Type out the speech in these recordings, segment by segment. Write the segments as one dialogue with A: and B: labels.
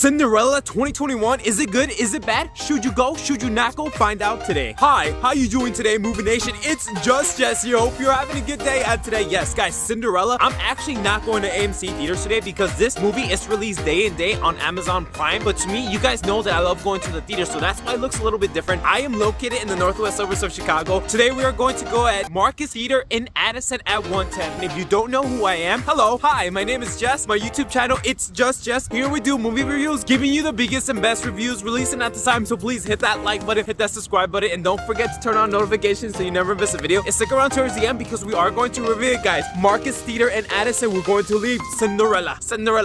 A: Cinderella 2021, is it good? Is it bad? Should you go? Should you not go? Find out today. Hi, how you doing today, Movie Nation? It's Just Jess here. Hope you're having a good day today. Yes, guys, Cinderella. I'm actually not going to AMC theaters today because this movie is released day and date on Amazon Prime. But to me, you guys know that I love going to the theater, so that's why it looks a little bit different. I am located in the northwest suburbs of Chicago. Today, we are going to go at Marcus Theater in Addison at 110. And if you don't know who I am, hello, hi, my name is Jess. My YouTube channel, It's Just Jess. Here we do movie reviews, giving you the biggest and best reviews, releasing at the time. So please hit that like button, hit that subscribe button, and don't forget to turn on notifications so you never miss a video. And stick around towards the end because we are going to review it, guys. Marcus Theater in Addison. We're going to leave Cinderella.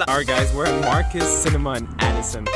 A: Alright, guys, we're at Marcus Cinema in Addison.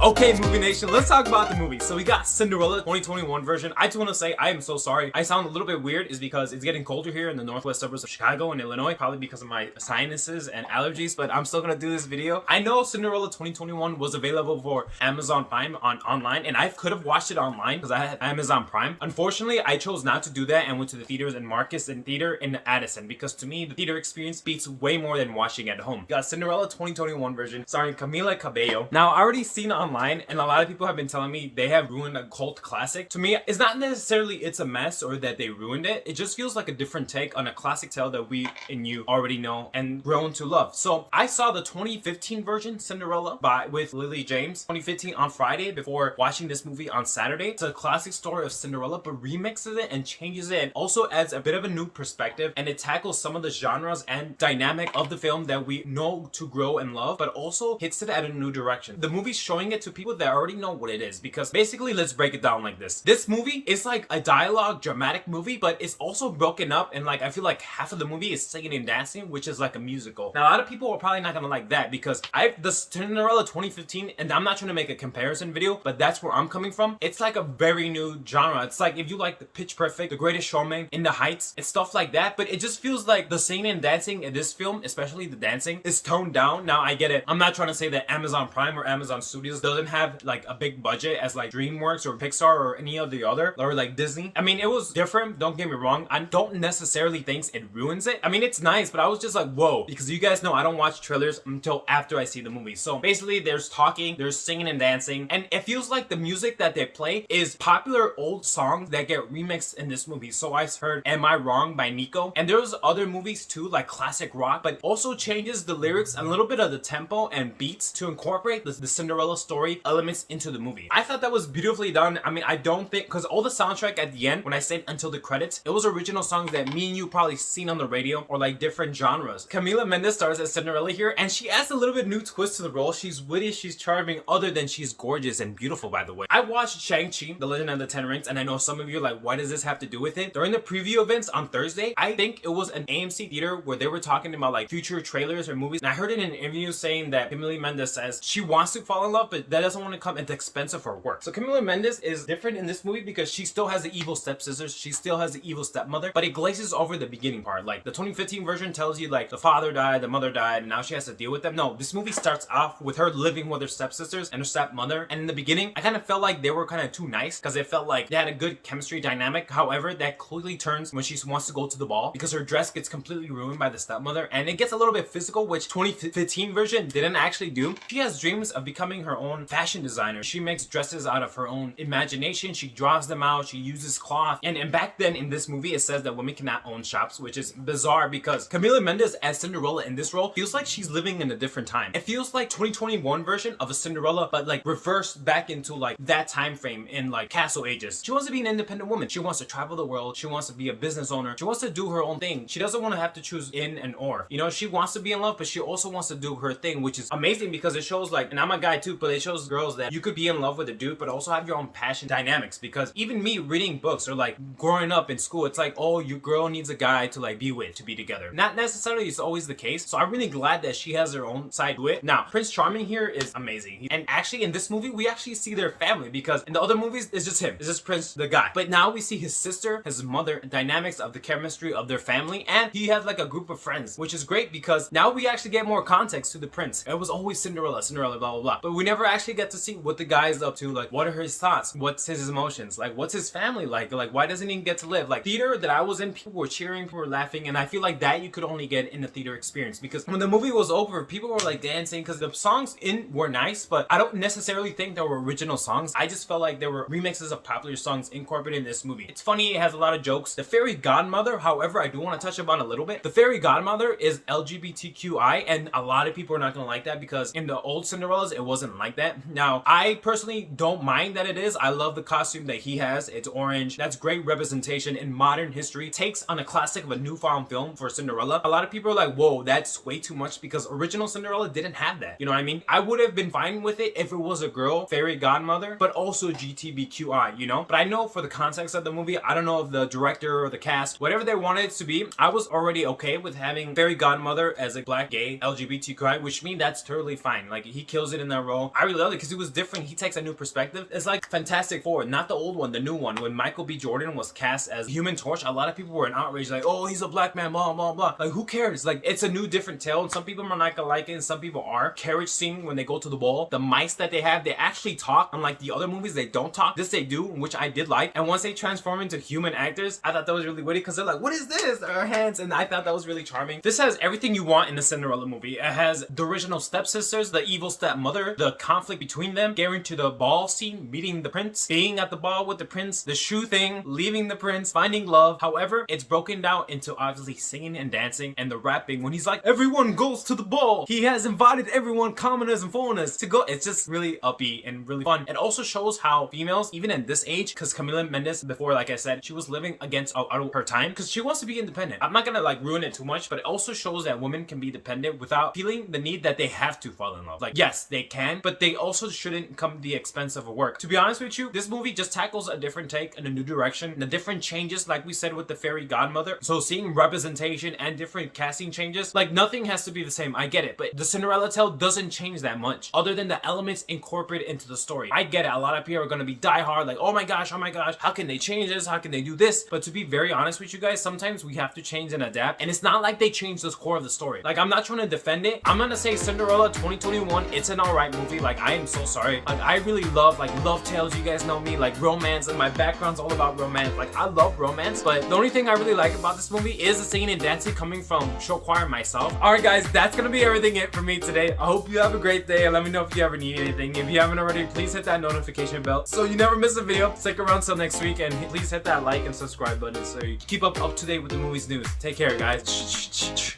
A: Okay, Movie Nation, let's talk about the movie. So we got Cinderella 2021 version. I just want to say I am so sorry. I sound a little bit weird is because it's getting colder here in the northwest suburbs of Chicago and Illinois, probably because of my sinuses and allergies, but I'm still gonna do this video. I know Cinderella 2021 was available for Amazon Prime online, and I could have watched it online because I had Amazon Prime. Unfortunately, I chose not to do that and went to the theaters in Marcus and Theater in Addison because to me, the theater experience beats way more than watching at home. We got Cinderella 2021 version starring Camila Cabello. Now, I already seen online, and a lot of people have been telling me they have ruined a cult classic. To me, it's not necessarily it's a mess or that they ruined it. It just feels like a different take on a classic tale that we and you already know and grown to love. So I saw the 2015 version, Cinderella, with Lily James, 2015 on Friday before watching this movie on Saturday. It's a classic story of Cinderella, but remixes it and changes it and also adds a bit of a new perspective, and it tackles some of the genres and dynamic of the film that we know to grow and love, but also hits it at a new direction. The movie's showing it to people that already know what it is, because basically, let's break it down like this. This movie is like a dialogue dramatic movie, but it's also broken up, and like I feel like half of the movie is singing and dancing, which is like a musical. Now a lot of people are probably not gonna like that because the Cinderella 2015, and I'm not trying to make a comparison video, but that's where I'm coming from. It's like a very new genre. It's like if you like the Pitch Perfect, The Greatest Showman, In the Heights, it's stuff like that, but it just feels like the singing and dancing in this film, especially the dancing, is toned down. Now I get it. I'm not trying to say that Amazon Prime or Amazon Studios doesn't have like a big budget as like DreamWorks or Pixar or any of the other, or like Disney. I mean, it was different, don't get me wrong. I don't necessarily think it ruins it. I mean, it's nice, but I was just like, whoa, because you guys know I don't watch trailers until after I see the movie. So basically there's talking, there's singing and dancing, and it feels like the music that they play is popular old songs that get remixed in this movie. So I heard Am I Wrong by Nico, and there's other movies too, like classic rock, but also changes the lyrics and a little bit of the tempo and beats to incorporate the Cinderella story elements into the movie. I thought that was beautifully done. I mean, I don't think, because all the soundtrack at the end, when I said until the credits, it was original songs that me and you probably seen on the radio or like different genres. Camila Mendes stars as Cinderella here, and she adds a little bit new twist to the role. She's witty, she's charming, other than she's gorgeous and beautiful, by the way. I watched Shang-Chi, The Legend of the Ten Rings, and I know some of you are like, why does this have to do with it? During the preview events on Thursday, I think it was an AMC theater where they were talking about like future trailers or movies, and I heard in an interview saying that Camila Mendes says she wants to fall in love, but that doesn't want to come at the expense of her work. So Camila Mendes is different in this movie because she still has the evil stepsisters, she still has the evil stepmother, but it glazes over the beginning part. Like the 2015 version tells you like the father died, the mother died, and now she has to deal with them. No, this movie starts off with her living with her stepsisters and her stepmother, and in the beginning I kind of felt like they were kind of too nice because it felt like they had a good chemistry dynamic. However, that quickly turns when she wants to go to the ball because her dress gets completely ruined by the stepmother, and it gets a little bit physical, which 2015 version didn't actually do. She has dreams of becoming her own fashion designer. She makes dresses out of her own imagination, she draws them out, she uses cloth, and back then in this movie it says that women cannot own shops, which is bizarre because Camila Mendes as Cinderella in this role feels like she's living in a different time. It feels like 2021 version of a Cinderella, but like reversed back into like that time frame in like castle ages. She wants to be an independent woman, she wants to travel the world, she wants to be a business owner, she wants to do her own thing. She doesn't want to have to choose in and or, you know, she wants to be in love, but she also wants to do her thing, which is amazing because it shows like, and I'm a guy too, but it shows girls that you could be in love with a dude but also have your own passion dynamics. Because even me reading books or like growing up in school, it's like, oh, your girl needs a guy to like be with, to be together. Not necessarily it's always the case, so I'm really glad that she has her own side to it. Now Prince Charming here is amazing, and actually in this movie we actually see their family, because in the other movies it's just him, it's just Prince the guy, but now we see his sister, his mother, dynamics of the chemistry of their family, and he has like a group of friends, which is great because now we actually get more context to the prince. It was always Cinderella, blah blah blah, but we never actually actually get to see what the guy is up to, like what are his thoughts, what's his emotions, like what's his family like why doesn't he get to live? Like theater that I was in, people were cheering, people were laughing, and I feel like that you could only get in the theater experience, because when the movie was over, people were like dancing because the songs were nice, but I don't necessarily think they were original songs. I just felt like there were remixes of popular songs incorporated in this movie. It's funny, it has a lot of jokes. The fairy godmother, however, I do want to touch upon a little bit. The fairy godmother is LGBTQI, and a lot of people are not going to like that because in the old Cinderellas, it wasn't like that. Now, I personally don't mind that it is. I love the costume that he has. It's orange. That's great representation in modern history. Takes on a classic of a new found film for Cinderella. A lot of people are like, whoa, that's way too much, because original Cinderella didn't have that. You know what I mean? I would have been fine with it if it was a girl fairy godmother, but also GTBQI, you know? But I know for the context of the movie, I don't know if the director or the cast, whatever they wanted it to be, I was already okay with having fairy godmother as a black gay LGBTQI, which means that's totally fine. Like, he kills it in that role. I really love it because it was different. He takes a new perspective. It's like Fantastic Four, not the old one, the new one. When Michael B. Jordan was cast as Human Torch, a lot of people were in outrage, like, oh, he's a black man, blah, blah, blah. Like, who cares? Like, it's a new, different tale, and some people are not gonna like it, and some people are. Carriage scene when they go to the ball, the mice that they have, they actually talk. Unlike the other movies, they don't talk. This they do, which I did like. And once they transform into human actors, I thought that was really witty, because they're like, what is this? Our hands. And I thought that was really charming. This has everything you want in the Cinderella movie. It has the original stepsisters, the evil stepmother, the conflict between them, getting to the ball scene, meeting the prince, being at the ball with the prince, the shoe thing, leaving the prince, finding love. However, it's broken down into obviously singing and dancing and the rapping when he's like, everyone goes to the ball. He has invited everyone, commoners and foreigners, to go. It's just really upbeat and really fun. It also shows how females, even at this age, because Camila Mendes before, like I said, she was living against out of her time because she wants to be independent. I'm not gonna like ruin it too much, but it also shows that women can be dependent without feeling the need that they have to fall in love. Like, yes, they can, but they also shouldn't come at the expense of a work. To be honest with you, this movie just tackles a different take and a new direction, the different changes, like we said with the fairy godmother. So seeing representation and different casting changes, like nothing has to be the same. I get it, but the Cinderella tale doesn't change that much other than the elements incorporated into the story. I get it. A lot of people are going to be diehard, like, oh my gosh, how can they change this? How can they do this? But to be very honest with you guys, sometimes we have to change and adapt, and it's not like they changed the core of the story. Like, I'm not trying to defend it. I'm gonna say Cinderella 2021, it's an alright movie. Like, I am so sorry. Like, I really love, like, love tales. You guys know me, like, romance, and my background's all about romance. Like, I love romance, but the only thing I really like about this movie is the singing and dancing coming from show choir myself. Alright guys, that's gonna be everything it for me today. I hope you have a great day, and let me know if you ever need anything. If you haven't already, please hit that notification bell so you never miss a video. Stick around till next week, and please hit that like and subscribe button so you keep up to date with the movies news. Take care, guys.